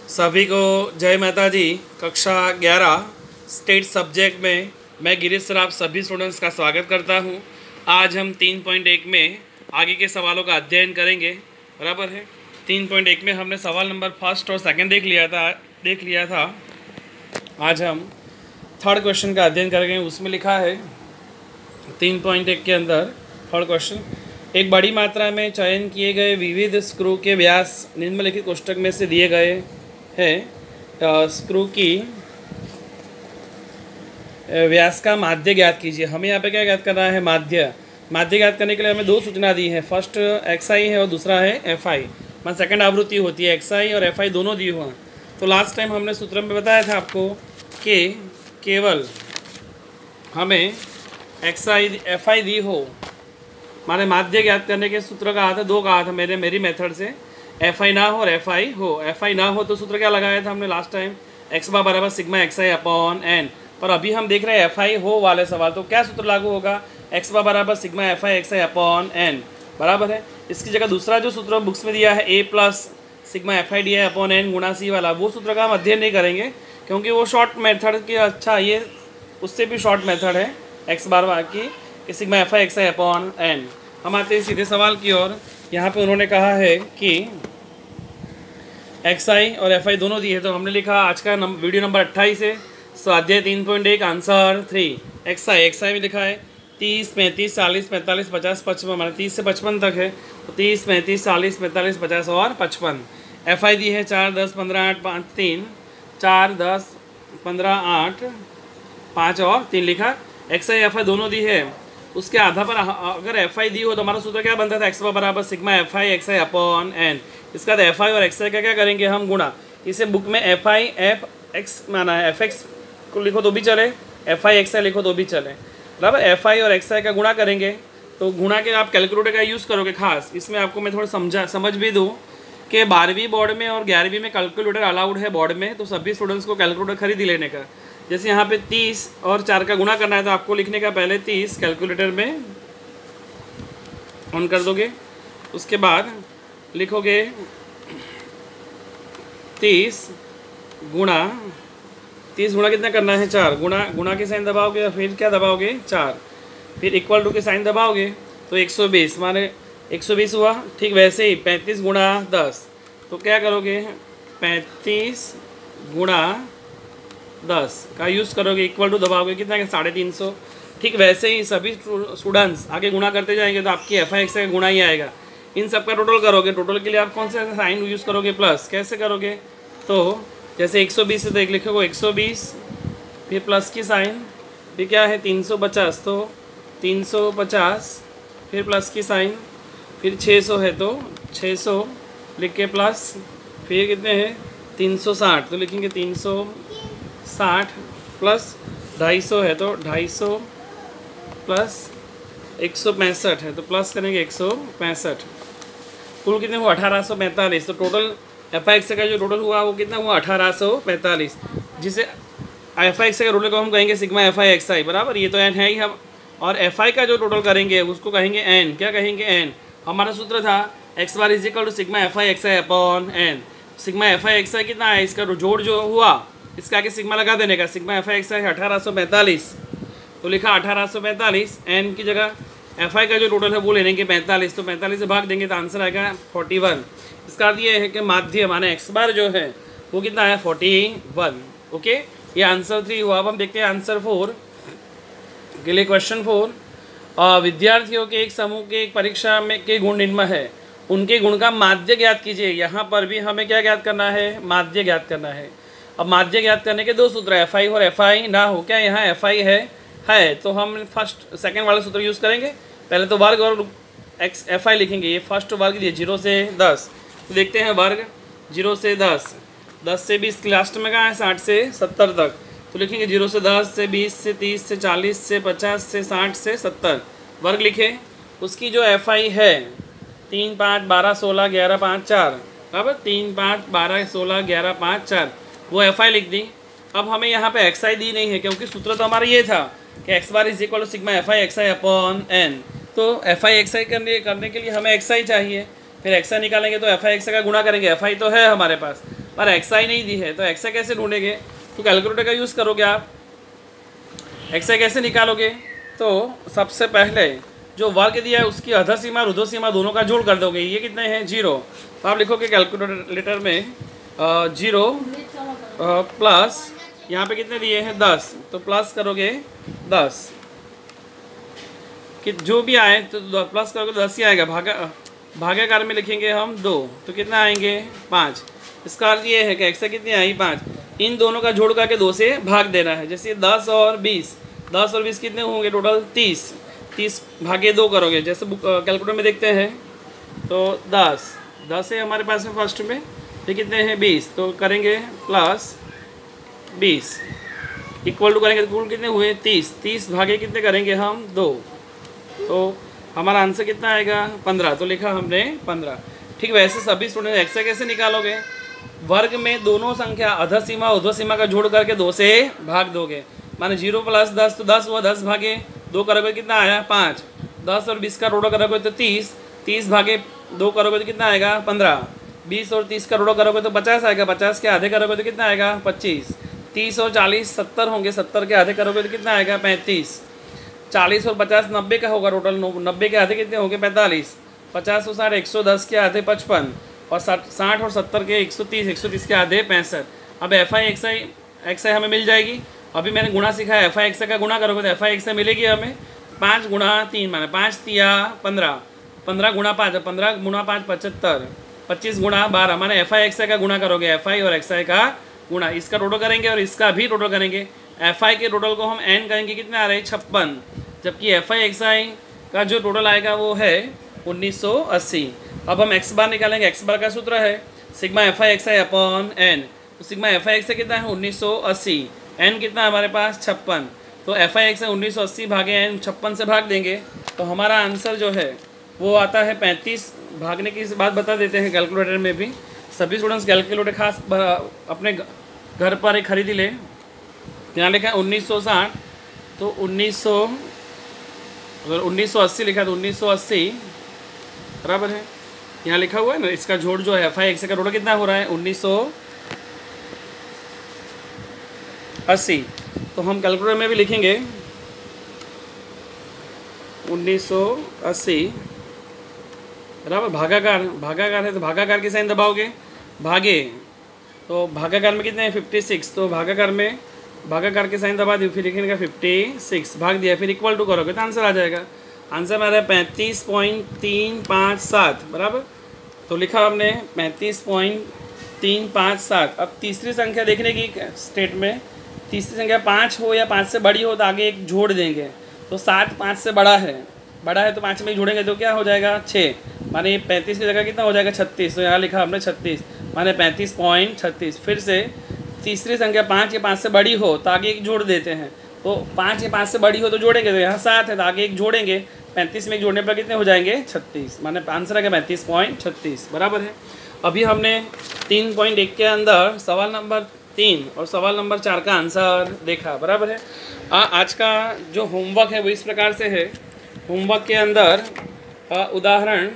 सभी को जय माता जी। कक्षा 11 स्टेट सब्जेक्ट में मैं गिरीश सर आप सभी स्टूडेंट्स का स्वागत करता हूं। आज हम 3.1 में आगे के सवालों का अध्ययन करेंगे। बराबर है। 3.1 में हमने सवाल नंबर फर्स्ट और सेकंड देख लिया था। आज हम थर्ड क्वेश्चन का अध्ययन करेंगे। उसमें लिखा है 3.1 के अंदर थर्ड क्वेश्चन, एक बड़ी मात्रा में चयन किए गए विविध स्क्रू के व्यास निम्नलिखित कोष्ठक में से दिए गए हैं। स्क्रू की व्यास का माध्य ज्ञात कीजिए। हमें यहाँ पे क्या ज्ञात करना है? माध्य ज्ञात करने के लिए हमें दो सूचना दी है। फर्स्ट XI है और दूसरा है FI। मतलब सेकंड आवृत्ति होती है, XI और FI दोनों दी हुआ। तो लास्ट टाइम हमने सूत्र में बताया था आपको कि केवल हमें FI दी हो, माने माध्य ज्ञात करने के सूत्र कहा था, दो कहा था मेरी मेथड से, FI ना हो और FI हो। FI ना हो तो सूत्र क्या लगाया था हमने लास्ट टाइम? x बार बराबर सिग्मा XI अपॉन n। पर अभी हम देख रहे हैं FI हो वाले सवाल, तो क्या सूत्र लागू होगा? x बार बराबर sigma FI XI upon n। बराबर है। इसकी जगह दूसरा जो सूत्र बुक्स में दिया है a plus sigma FI DI upon n गुणा c वाला, वो सूत्र का हम अध्ययन नहीं करेंगे क्योंकि वो शॉर्ट मेथड की, अच्छा ये उससे भी शॉर्ट मेथड है x बार की sigma FI XI upon n। हम आते हैं सीधे सवाल की ओर। यहाँ पे उन्होंने कहा है कि XI और FI दोनों दी है, तो हमने लिखा आज का वीडियो नंबर 28 है। स्वाध्याय 3.1 आंसर 3। XI में लिखा है 30, 35, 40, 45, 50, 55, मतलब 30 से 55 तक है। तो 30, 35, 40, 45, 50 और 55। FI दी है 4, 10, 15, 8, 5, 3, 4, 10, 15, 8, 5 और 3 लिखा। XI FI दोनों दी है, उसके आधा पर अगर FI दी हो तो हमारा सूत्र क्या बनता था? x बराबर sigma FI XI upon n। इसका तो FI और XI का क्या करेंगे हम? गुणा। इसे बुक में FI FX माना है, FX को लिखो तो भी चले, FI XI लिखो तो भी चले। बराबर। FI और XI का गुणा करेंगे, तो गुणा के आप कैलकुलेटर का यूज़ करोगे। खास इसमें आपको मैं थोड़ा समझ भी दूँ कि 12वीं बोर्ड में और 11वीं में कैलकुलेटर अलाउड है बोर्ड में, तो सभी स्टूडेंट्स को कैलकुलेटर खरीद ही लेने का। जैसे यहाँ पे 30 और 4 का गुणा करना है, तो आपको लिखने का पहले 30 कैलकुलेटर में ऑन कर दोगे। उसके बाद लिखोगे 30 गुणा कितना करना है? 4। गुणा के साइन दबाओगे या फिर क्या दबाओगे? 4। फिर इक्वल टू के साइन दबाओगे तो 120, माने 120 हुआ। ठीक वैसे ही 35 गुणा 10, तो क्या करोगे? 35 गुणा 10 का यूज़ करोगे, इक्वल टू दबाओगे, कितना है? 350। ठीक वैसे ही सभी स्टूडेंट्स आगे गुणा करते जाएंगे तो आपकी FI XI का गुणा ही आएगा। इन सब का टोटल करोगे, टोटल के लिए आप कौन सा साइन यूज़ करोगे? प्लस। कैसे करोगे? तो जैसे 120 से तो एक लिखोगे 120, फिर प्लस की साइन, फिर क्या है? 350, तो 350, फिर प्लस की साइन, फिर 600 है तो 600 लिख के प्लस, फिर कितने हैं? 360, तो लिखेंगे 360 प्लस 250 है तो 250 प्लस 165 है तो प्लस करेंगे 165। कुल कितने हुआ? 1845। तो टोटल FI XI का जो टोटल हुआ वो कितना हुआ? 1845, जिसे FI XI का टोटल को हम कहेंगे सिग्मा FI XI। बराबर। ये तो n है ही हम, और FI का जो टोटल करेंगे उसको कहेंगे n। क्या कहेंगे? n। हमारा सूत्र था x bar is equal to sigma FI XI upon n। Sigma FI XI कितना है? इसका जोड़ जो हुआ इसका आगे सिग्मा लगा देने का। सिग्मा FI XI 1845, तो लिखा 1845। n की जगह FI का जो टोटल है वो ले लेंगे 45, तो 45 से भाग देंगे तो आंसर आएगा 41। इसका अर्थ ये है कि माध्य माने x बार जो है वो कितना है? 41। ओके, ये आंसर 3 हुआ। अब हम देखते हैं आंसर 4 के लिए। क्वेश्चन 4, विद्यार्थियों के एक समूह के एक परीक्षा में के गुण निम्न है, उनके गुण का माध्य ज्ञात कीजिए। यहाँ पर भी हमें क्या ज्ञात करना है? माध्य ज्ञात करना है। अब माध्य ज्ञात करने के दो सूत्र है, FI और FI ना हो। क्या यहाँ FI है तो हम फर्स्ट सेकंड वाला सूत्र यूज़ करेंगे। पहले तो वर्ग और FI लिखेंगे। ये फर्स्ट वर्ग दिए 0 से 10, तो देखते हैं वर्ग 0 से 10, 10 से 20 लास्ट में कहाँ है? 60 से 70 तक, तो लिखेंगे 0 से 10 से 20 से 30 से 40 से 50 से 60 से 70 वर्ग लिखे। उसकी जो FI है 3, 5, 12, 16, 11, 5, 4। बराबर। 3, 5, 12, 16, 11, 5, 4 वो FI लिख दी। अब हमें यहाँ पे XI दी नहीं है क्योंकि सूत्र तो हमारा ये था कि x bar is equal to sigma FI XI upon n। तो FI XI करने के लिए हमें XI चाहिए, फिर XI निकालेंगे तो FI XI का गुणा करेंगे। FI तो है हमारे पास, पर एक्सआई नहीं दी है, तो एक्सआई कैसे ढूंढेंगे? तो कैलकुलेटर का यूज़ करोगे आप। एक्सआई कैसे निकालोगे? तो सबसे पहले जो वर्ग दिया है उसकी अधर सीमा और उधर सीमा दोनों का जोड़ कर दोगे। ये कितने हैं? 0। तो आप लिखोगे कैलकुलेटर में 0 प्लस यहाँ पे कितने दिए हैं? 10। तो प्लस करोगे 10 कि जो भी आए तो प्लस करोगे तो 10 ही आएगा। भागाकार में लिखेंगे हम 2, तो कितना आएंगे? 5। इसका अर्थ ये है कि एक्स कितनी आई? 5। इन दोनों का जोड़ करके 2 से भाग देना है। जैसे 10 और 20, 10 और 20 कितने होंगे टोटल? 30। 30 भागे 2 करोगे, जैसे कैलकुलेटर में देखते हैं तो 10 है हमारे पास में फर्स्ट में, ये कितने हैं? 20। तो करेंगे प्लस 20 इक्वल टू करेंगे तो कुल कितने हुए? 30। 30 भागे कितने करेंगे हम? 2। तो हमारा आंसर कितना आएगा? 15। तो लिखा हमने 15। ठीक, वैसे सभी स्टूडेंट एक्स कैसे निकालोगे? वर्ग में दोनों संख्या अधर सीमा उधर सीमा का जोड़ करके 2 से भाग दोगे। माने 0 प्लस 10, तो 10 हुआ, 10 भागे 2 करोगे कितना आया? 5। 10 और 20 का रोड़ा करोगे तो 30। 30 भागे 2 करोगे तो कितना आएगा? 15। 20 और 30 का रोड़ा करोगे तो 50 आएगा। 50 के आधे करोगे तो कितना आएगा? 25। 30 और 40 70 होंगे, 70 के आधे करोगे तो कितना आएगा? 35। 40 और 50 90 का होगा टोटल। 90 के आधे कितने होंगे? 45। 50 और 60 110 के आधे 55 और 60 और 70 के 130, 130 के आधे 65। अब एफ आई एक्स आई हमें मिल जाएगी। अभी मैंने गुणा सीखा है, एफ आई एक्स आई का गुणा करोगे तो एफ आई एक्स आई मिलेगी हमें 5 गुणा 3 माने 5 तिया 15, 15 गुणा 5, 15 गुणा 5 75, 25 गुणा 12 माने एफ आई एक्स आई का गुणा करोगे, एफ आई और एक्स आई का गुणा, इसका टोटल करेंगे और इसका भी टोटल करेंगे। एफ आई के टोटल को हम एन करेंगे, कितने आ रहे हैं? 56। जबकि एफ आई एक्स आई का जो टोटल आएगा वो है 1980। अब हम एक्स बार निकालेंगे। एक्स बार का सूत्र है sigma F I x I upon n. तो sigma F I x i कितना है? 1980। एन कितना हमारे पास? 56। तो एफ आई एक्स आई 1980 भागे एन 56 से भाग देंगे तो हमारा आंसर जो है वो आता है 35। भागने की बात बता देते हैं कैलकुलेटर में भी। सभी स्टूडेंट्स कैलकुलेटर खास अपने घर पर एक खरीदी ले। यहाँ लिखा है 1960, तो 1980 लिखा तो 1980 बराबर है। यहाँ लिखा हुआ है ना, इसका जोड़ जो है एफ आई एक्स का टोटल कितना हो रहा है? 1980। तो हम कैलकुलेटर में भी लिखेंगे 1980 बराबर भागाकार। भागाकार है तो भागाकार की साइन दबाओगे, भागे तो भागाकार में कितने हैं? 56। तो भागाकार के साइन दबा दिए, फिर लिखेंगे 56 भाग दिया, फिर इक्वल टू करोगे तो आंसर आ जाएगा। आंसर हमारा 35.357 बराबर। तो लिखा हमने 35.357। अब तीसरी संख्या देखने की स्टेट में, तीसरी संख्या 5 हो या 5 से बड़ी हो तो आगे एक जोड़ देंगे। तो 7 5 से बड़ा है तो 5 में जोड़ेंगे तो क्या हो जाएगा? 6। माने 35 की जगह कितना हो जाएगा? 36। तो यहाँ लिखा हमने 36 माने 35.36। फिर से तीसरी संख्या 5 या 5 से बड़ी हो तो आगे एक जोड़ देते हैं। तो 5 या 5 से बड़ी हो तो जोड़ेंगे, तो यहाँ 7 है तो आगे एक जोड़ेंगे। 35 में एक जोड़ने पर कितने हो जाएंगे? 36। माने आंसर आ गया 35.36 बराबर है। अभी हमने 3.1 के अंदर सवाल नंबर 3 और सवाल नंबर 4 का आंसर देखा बराबर है। आज का जो होमवर्क है वो इस प्रकार से है। होमवर्क के अंदर उदाहरण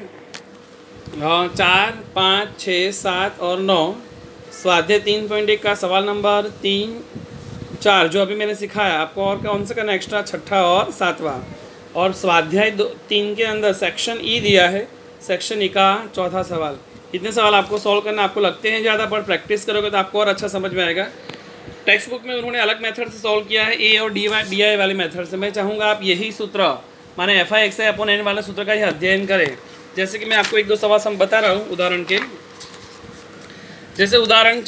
4, 5, 6, 7 और 9, स्वाध्याय 3.1 का सवाल नंबर 3, 4 जो अभी मैंने सिखाया आपको, और कौन सा करना एक्स्ट्रा 6ठा और 7वां। और स्वाध्याय 3 के अंदर सेक्शन ई दिया है, सेक्शन ई का 4था सवाल। इतने सवाल आपको सॉल्व करना आपको लगते हैं ज़्यादा, पर प्रैक्टिस करोगे तो आपको और अच्छा समझ में आएगा। टेक्स्ट बुक में उन्होंने अलग मेथड से सॉल्व किया है, ए और डी आई वाले मेथड से। मैं चाहूँगा आप यही सूत्र माने F I x I upon n वाले सूत्र का ही अध्ययन करें। जैसे कि मैं आपको 1-2 सवाल सम बता रहा हूँ उदाहरण के। जैसे उदाहरण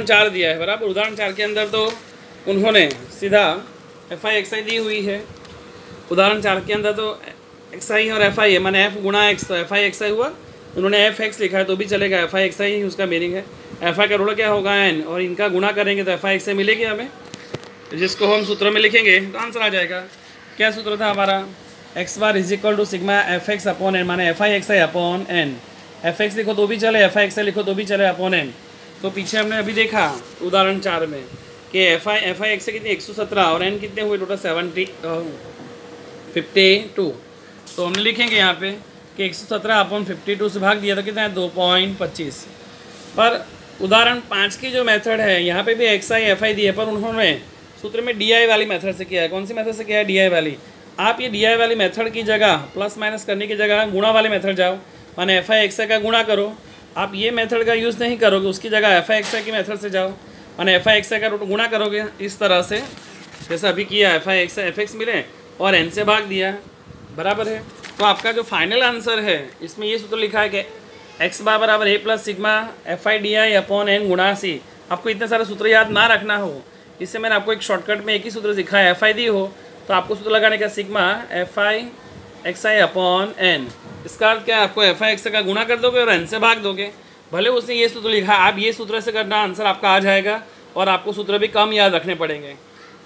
4 दिया है बराबर। उदाहरण 4 के अंदर तो उन्होंने सीधा एफ आई एक्स आई दी हुई है। उदाहरण 4 के अंदर तो एक्स आई और एफ आई है, माने एफ गुणा एक्स, तो एफ आई एक्स आई हुआ। उन्होंने एफ एक्स लिखा है तो भी चलेगा, एफ आई एक्स आई ही उसका मीनिंग है। एफ आई का रोड़ा क्या होगा? एन, और इनका गुणा करेंगे तो एफ आई एक्स आई मिलेगी हमें, जिसको हम सूत्र में लिखेंगे तो आंसर आ जाएगा। क्या सूत्र था हमारा? X bar is equal to sigma F X upon N, माने F I x I upon N. F X लिखो तो भी चले, एफ आई एक्स आई लिखो तो भी चले, अपॉन एन। तो पीछे हमने अभी देखा उदाहरण 4 में कि एफ आई एक्स आई कितनी 117 और एन कितने हुए टोटल 52। तो हमने लिखेंगे यहाँ पे कि 117 अपॉन 52 से भाग दिया तो कितना है? 2.25। पर उदाहरण 5 की जो मेथड है यहाँ पे भी एक्स आई एफ आई दी है, पर उन्होंने सूत्र में डी आई वाली मेथड से किया है। कौन सी मेथड से किया है? डी आई वाली। आप ये डी आई वाली मेथड की जगह प्लस माइनस करने की जगह गुणा वाली मेथड जाओ, माने एफ आई एक्स आई का गुणा करो। आप ये मेथड का यूज़ नहीं करोगे, उसकी जगह एफ आई एक्स आई की मेथड से जाओ, माने एफ आई एक्स आई का गुणा करोगे इस तरह से, जैसे अभी किया। F I x I F x मिले और एन से भाग दिया, बराबर है। तो आपका जो फाइनल आंसर है इसमें ये सूत्र लिखा है कि एक्स बार बराबर A plus sigma F I D I upon N गुणा सी। आपको इतने सारे सूत्र याद ना रखना हो, इससे मैंने आपको एक शॉर्टकट में एक ही सूत्र सिखाया है। एफ आई दी हो तो आपको सूत्र लगाने का sigma F I x I upon n. इसका अर्थ क्या है? आपको एफ आई एक्स का गुणा कर दोगे और एन से भाग दोगे। भले उसने ये सूत्र लिखा, आप ये सूत्र से करना, आंसर आपका आ जाएगा और आपको सूत्र भी कम याद रखने पड़ेंगे।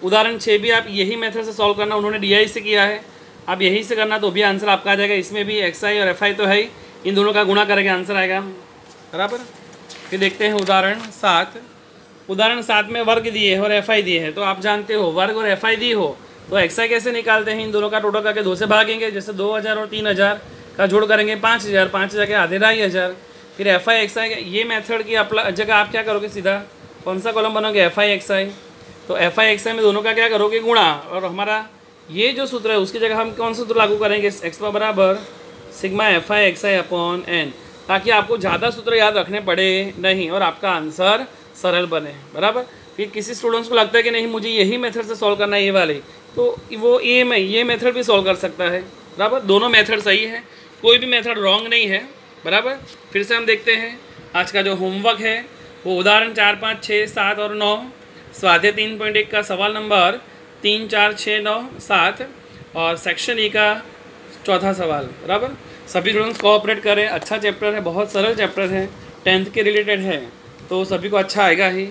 उदाहरण 6 भी आप यही मेथड से सॉल्व करना, उन्होंने डी आई से किया है, आप यही से करना तो भी आंसर आपका आ जाएगा। इसमें भी एक्स आई और एफ आई तो है ही, इन दोनों का गुणा करेंगे आंसर आएगा, बराबर। फिर देखते हैं उदाहरण 7। उदाहरण 7 में वर्ग दिए हैं और एफ आई दिए हैं। तो आप जानते हो वर्ग और एफ आई दी हो तो एक्स आई कैसे निकालते हैं? इन दोनों का टोटल करके 2 से भागेंगे। जैसे 2000 और 3000 का जोड़ करेंगे 5000, 5000 के आधे 2500। फिर एफ आई एक्स आई ये मेथड की जगह आप क्या करोगे? सीधा कौन सा कॉलम बनोगे? एफ आई एक्स आई। तो एफ आई एक्स आई में दोनों का क्या करोगे? गुणा। और हमारा ये जो सूत्र है उसकी जगह हम कौन सा सूत्र लागू करेंगे? एक्स बराबर sigma F I x I upon n, ताकि आपको ज़्यादा सूत्र याद रखने पड़े नहीं और आपका आंसर सरल बने, बराबर। फिर किसी स्टूडेंट्स को लगता है कि नहीं मुझे यही मेथड से सॉल्व करना है ये वाली, तो वो ये मेथड भी सॉल्व कर सकता है, बराबर। दोनों मेथड सही है, कोई भी मेथड रॉन्ग नहीं है, बराबर। फिर से हम देखते हैं आज का जो होमवर्क है वो उदाहरण 4, 5, 6, 7 और 9, स्वाध्याय 3.1 का सवाल नंबर 3, 4, 6, 9, 7 और सेक्शन ई का चौथा सवाल, बराबर। सभी स्टूडेंट्स कोऑपरेट करें, अच्छा चैप्टर है, बहुत सरल चैप्टर है, 10th के रिलेटेड है, तो सभी को अच्छा आएगा ही,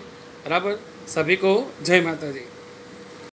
बराबर। सभी को जय माता दी।